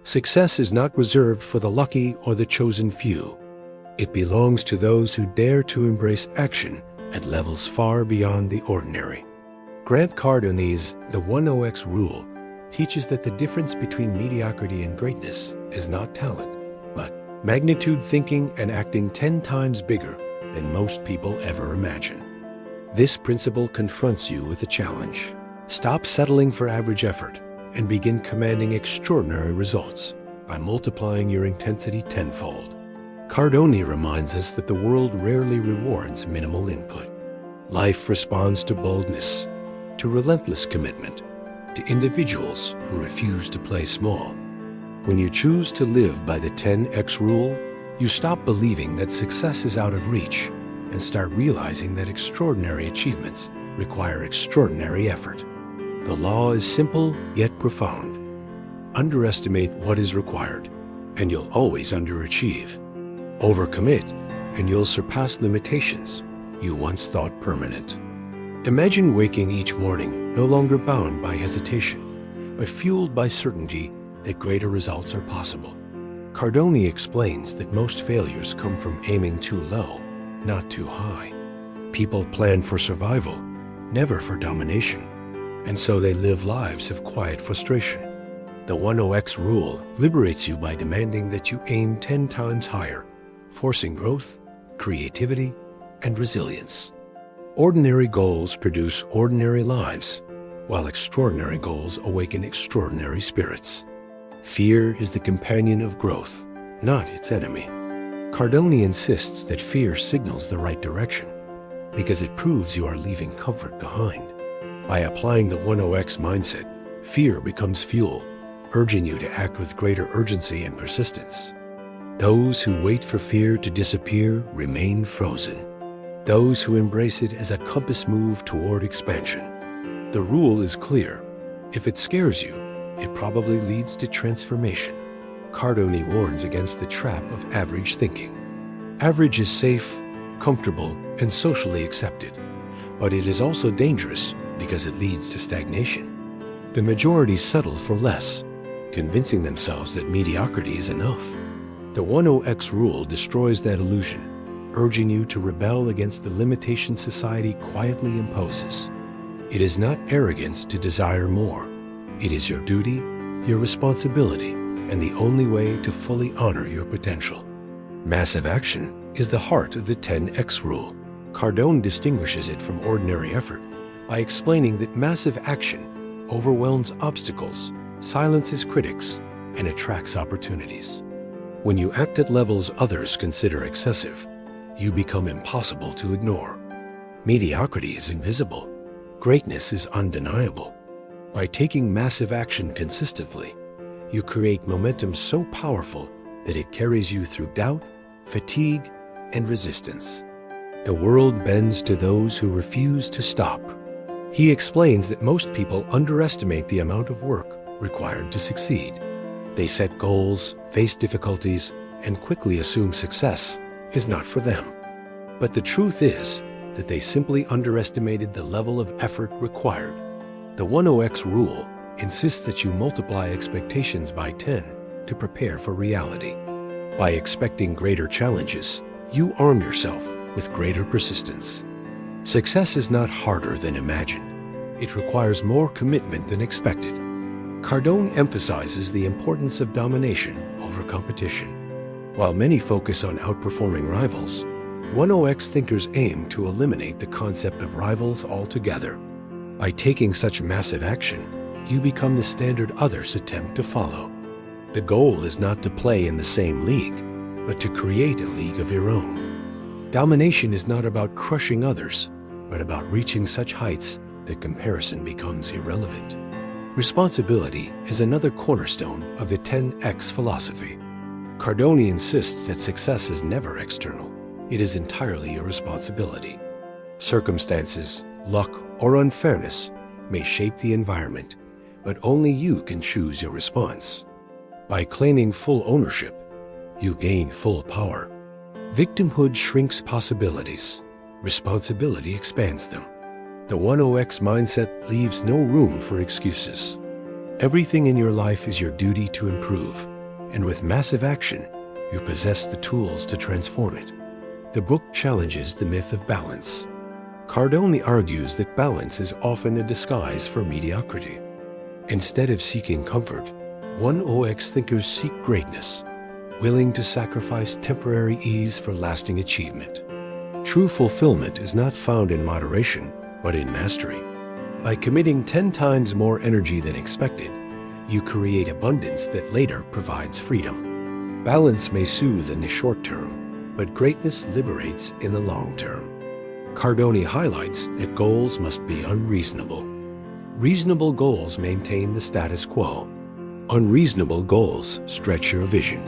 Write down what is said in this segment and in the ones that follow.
Success is not reserved for the lucky or the chosen few. It belongs to those who dare to embrace action at levels far beyond the ordinary. Grant Cardone's The 10X Rule teaches that the difference between mediocrity and greatness is not talent, but magnitude thinking and acting 10 times bigger than most people ever imagine. This principle confronts you with a challenge. Stop settling for average effort and begin commanding extraordinary results by multiplying your intensity tenfold. Cardone reminds us that the world rarely rewards minimal input. Life responds to boldness, to relentless commitment, to individuals who refuse to play small. When you choose to live by the 10X rule, you stop believing that success is out of reach and start realizing that extraordinary achievements require extraordinary effort. The law is simple yet profound. Underestimate what is required, and you'll always underachieve. Overcommit, and you'll surpass limitations you once thought permanent. Imagine waking each morning no longer bound by hesitation, but fueled by certainty that greater results are possible. Cardone explains that most failures come from aiming too low, not too high. People plan for survival, never for domination, and so they live lives of quiet frustration. The 10X rule liberates you by demanding that you aim 10 times higher, forcing growth, creativity, and resilience. Ordinary goals produce ordinary lives, while extraordinary goals awaken extraordinary spirits. Fear is the companion of growth, not its enemy. Cardone insists that fear signals the right direction because it proves you are leaving comfort behind. By applying the 10X mindset, fear becomes fuel, urging you to act with greater urgency and persistence. Those who wait for fear to disappear remain frozen. Those who embrace it as a compass move toward expansion. The rule is clear. If it scares you, it probably leads to transformation. Cardone warns against the trap of average thinking. Average is safe, comfortable, and socially accepted, but it is also dangerous because it leads to stagnation. The majority settle for less, convincing themselves that mediocrity is enough. The 10X rule destroys that illusion, urging you to rebel against the limitations society quietly imposes. It is not arrogance to desire more. It is your duty, your responsibility, and the only way to fully honor your potential. Massive action is the heart of the 10X rule. Cardone distinguishes it from ordinary effort by explaining that massive action overwhelms obstacles, silences critics, and attracts opportunities. When you act at levels others consider excessive, you become impossible to ignore. Mediocrity is invisible. Greatness is undeniable. By taking massive action consistently, you create momentum so powerful that it carries you through doubt, fatigue, and resistance. The world bends to those who refuse to stop. He explains that most people underestimate the amount of work required to succeed. They set goals, face difficulties, and quickly assume success is not for them. But the truth is that they simply underestimated the level of effort required. The 10X rule insists that you multiply expectations by 10 to prepare for reality. By expecting greater challenges, you arm yourself with greater persistence. Success is not harder than imagined. It requires more commitment than expected. Cardone emphasizes the importance of domination over competition. While many focus on outperforming rivals, 10X thinkers aim to eliminate the concept of rivals altogether. By taking such massive action, you become the standard others attempt to follow. The goal is not to play in the same league, but to create a league of your own. Domination is not about crushing others, but about reaching such heights that comparison becomes irrelevant. Responsibility is another cornerstone of the 10X philosophy. Cardone insists that success is never external. It is entirely your responsibility. Circumstances, luck, or unfairness may shape the environment, but only you can choose your response. By claiming full ownership, you gain full power. Victimhood shrinks possibilities. Responsibility expands them. The 10X mindset leaves no room for excuses. Everything in your life is your duty to improve, and with massive action, you possess the tools to transform it. The book challenges the myth of balance. Cardone argues that balance is often a disguise for mediocrity. Instead of seeking comfort, 1OX thinkers seek greatness, willing to sacrifice temporary ease for lasting achievement. True fulfillment is not found in moderation, but in mastery. By committing 10 times more energy than expected, you create abundance that later provides freedom. Balance may soothe in the short term, but greatness liberates in the long term. Cardone highlights that goals must be unreasonable. Reasonable goals maintain the status quo. Unreasonable goals stretch your vision.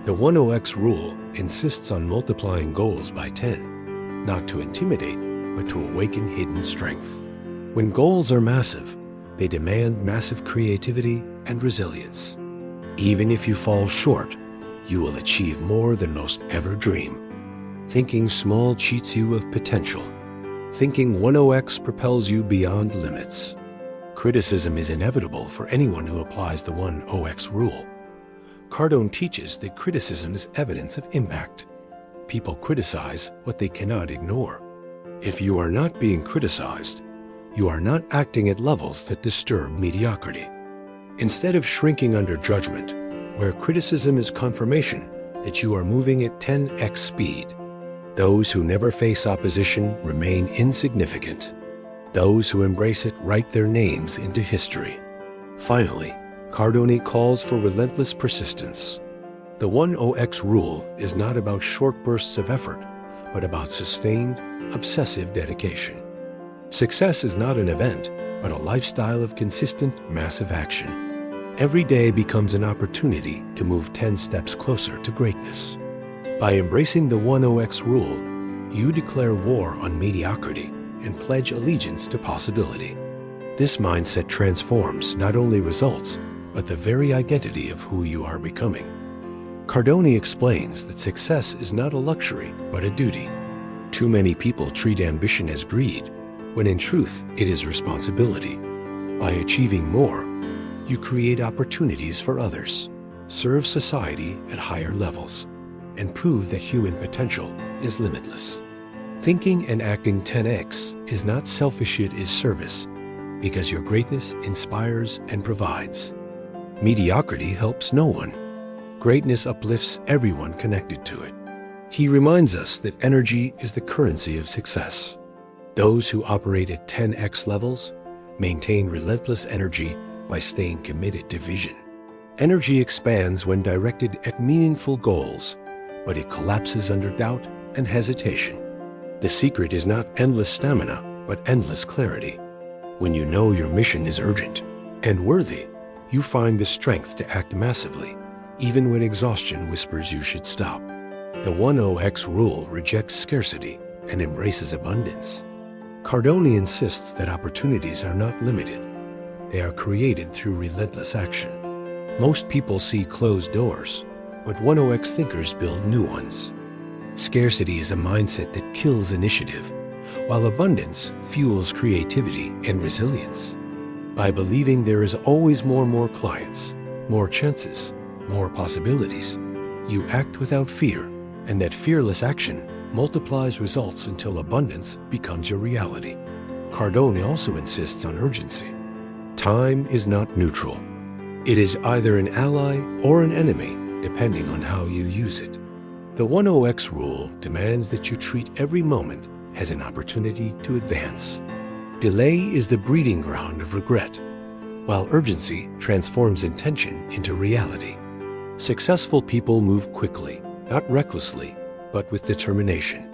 The 1OX rule insists on multiplying goals by 10, not to intimidate, but to awaken hidden strength. When goals are massive, they demand massive creativity and resilience. Even if you fall short, you will achieve more than most ever dream. Thinking small cheats you of potential. Thinking 1OX propels you beyond limits. Criticism is inevitable for anyone who applies the 1OX rule. Cardone teaches that criticism is evidence of impact. People criticize what they cannot ignore. If you are not being criticized, you are not acting at levels that disturb mediocrity. Instead of shrinking under judgment, where criticism is confirmation that you are moving at 10x speed. Those who never face opposition remain insignificant. Those who embrace it write their names into history. Finally, Cardone calls for relentless persistence. The 1OX rule is not about short bursts of effort, but about sustained, obsessive dedication. Success is not an event, but a lifestyle of consistent, massive action. Every day becomes an opportunity to move 10 steps closer to greatness. By embracing the 1OX rule, you declare war on mediocrity and pledge allegiance to possibility. This mindset transforms not only results, but the very identity of who you are becoming. Cardone explains that success is not a luxury, but a duty. Too many people treat ambition as greed, when in truth it is responsibility. By achieving more, you create opportunities for others, serve society at higher levels, and prove that human potential is limitless. Thinking and acting 10x is not selfish, it is service, because your greatness inspires and provides. Mediocrity helps no one. Greatness uplifts everyone connected to it. He reminds us that energy is the currency of success. Those who operate at 10x levels maintain relentless energy by staying committed to vision. Energy expands when directed at meaningful goals, but it collapses under doubt and hesitation. The secret is not endless stamina, but endless clarity. When you know your mission is urgent and worthy, you find the strength to act massively, even when exhaustion whispers you should stop. The 1OX rule rejects scarcity and embraces abundance. Cardone insists that opportunities are not limited. They are created through relentless action. Most people see closed doors, but 1OX thinkers build new ones. Scarcity is a mindset that kills initiative, while abundance fuels creativity and resilience. By believing there is always more clients, more chances, more possibilities, you act without fear, and that fearless action multiplies results until abundance becomes your reality. Cardone also insists on urgency. Time is not neutral. It is either an ally or an enemy, depending on how you use it. The 1OX rule demands that you treat every moment as an opportunity to advance. Delay is the breeding ground of regret, while urgency transforms intention into reality. Successful people move quickly, not recklessly, but with determination.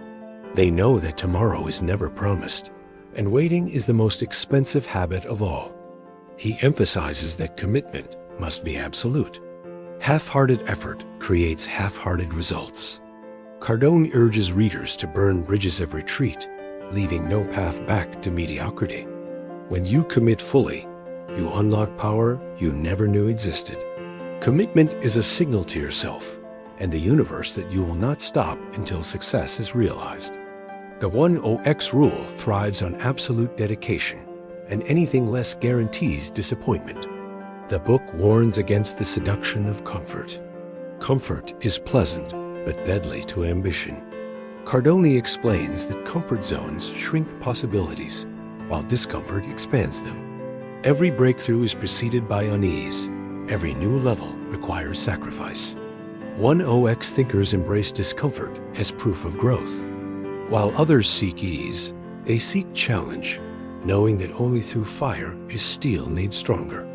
They know that tomorrow is never promised, and waiting is the most expensive habit of all. He emphasizes that commitment must be absolute. Half-hearted effort creates half-hearted results. Cardone urges readers to burn bridges of retreat, leaving no path back to mediocrity. When you commit fully, you unlock power you never knew existed. Commitment is a signal to yourself and the universe that you will not stop until success is realized. The 1OX rule thrives on absolute dedication, and anything less guarantees disappointment. The book warns against the seduction of comfort. Comfort is pleasant, but deadly to ambition. Cardone explains that comfort zones shrink possibilities, while discomfort expands them. Every breakthrough is preceded by unease. Every new level requires sacrifice. 1OX thinkers embrace discomfort as proof of growth. While others seek ease, they seek challenge, knowing that only through fire is steel made stronger.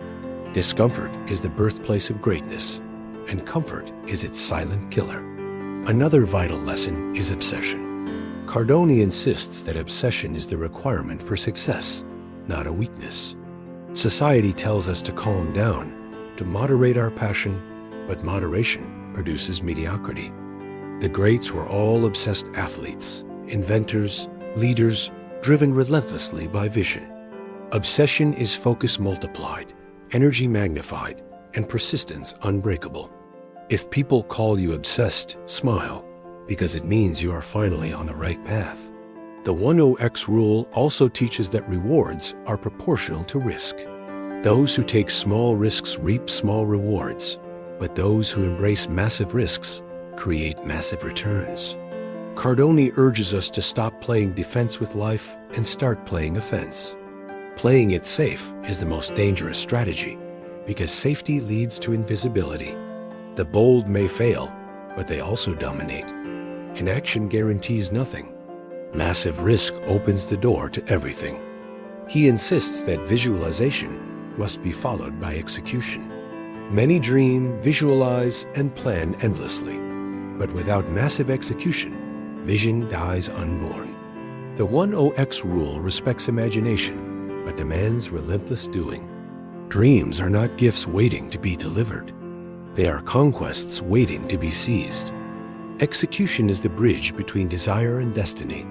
Discomfort is the birthplace of greatness, and comfort is its silent killer. Another vital lesson is obsession. Cardone insists that obsession is the requirement for success, not a weakness. Society tells us to calm down, to moderate our passion, but moderation produces mediocrity. The greats were all obsessed athletes, inventors, leaders, driven relentlessly by vision. Obsession is focus multiplied, energy magnified, and persistence unbreakable. If people call you obsessed, smile, because it means you are finally on the right path. The 1OX rule also teaches that rewards are proportional to risk. Those who take small risks reap small rewards, but those who embrace massive risks create massive returns. Cardone urges us to stop playing defense with life and start playing offense. Playing it safe is the most dangerous strategy, because safety leads to invisibility. The bold may fail, but they also dominate. Inaction guarantees nothing. Massive risk opens the door to everything. He insists that visualization must be followed by execution. Many dream, visualize, and plan endlessly, but without massive execution, vision dies unborn. The 1OX rule respects imagination, but demands relentless doing. Dreams are not gifts waiting to be delivered. They are conquests waiting to be seized. Execution is the bridge between desire and destiny,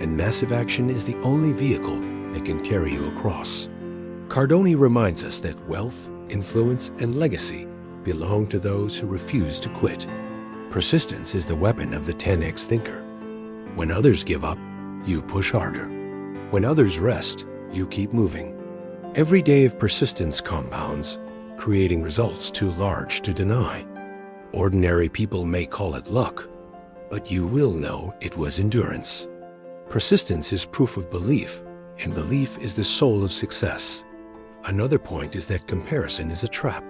and massive action is the only vehicle that can carry you across. Cardone reminds us that wealth, influence, and legacy belong to those who refuse to quit. Persistence is the weapon of the 10X thinker. When others give up, you push harder. When others rest, you keep moving. Every day of persistence compounds, creating results too large to deny. Ordinary people may call it luck, but you will know it was endurance. Persistence is proof of belief, and belief is the soul of success. Another point is that comparison is a trap.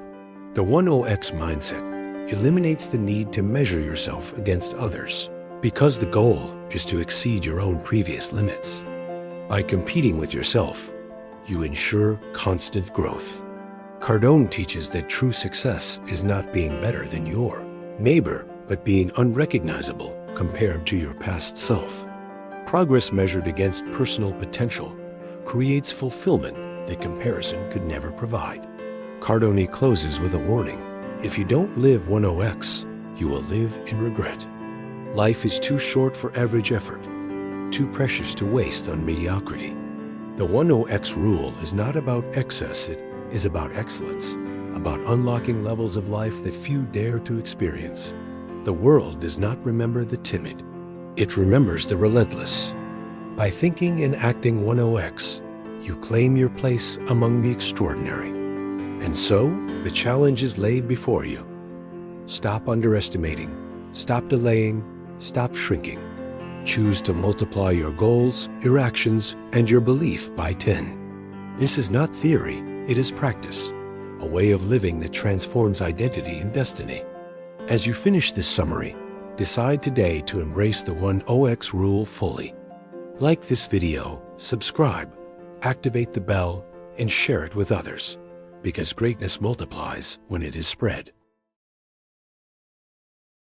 The 1OX mindset eliminates the need to measure yourself against others, because the goal is to exceed your own previous limits. By competing with yourself, you ensure constant growth. Cardone teaches that true success is not being better than your neighbor, but being unrecognizable compared to your past self. Progress measured against personal potential creates fulfillment that comparison could never provide. Cardone closes with a warning. If you don't live 1OX, you will live in regret. Life is too short for average effort, too precious to waste on mediocrity. The 1OX rule is not about excess, it is about excellence, about unlocking levels of life that few dare to experience. The world does not remember the timid, it remembers the relentless. By thinking and acting 1OX, you claim your place among the extraordinary. And so, the challenge is laid before you. Stop underestimating, stop delaying, stop shrinking. Choose to multiply your goals, your actions, and your belief by 10. This is not theory, it is practice, a way of living that transforms identity and destiny. As you finish this summary, decide today to embrace the 1OX rule fully. Like this video, subscribe, activate the bell, and share it with others, because greatness multiplies when it is spread.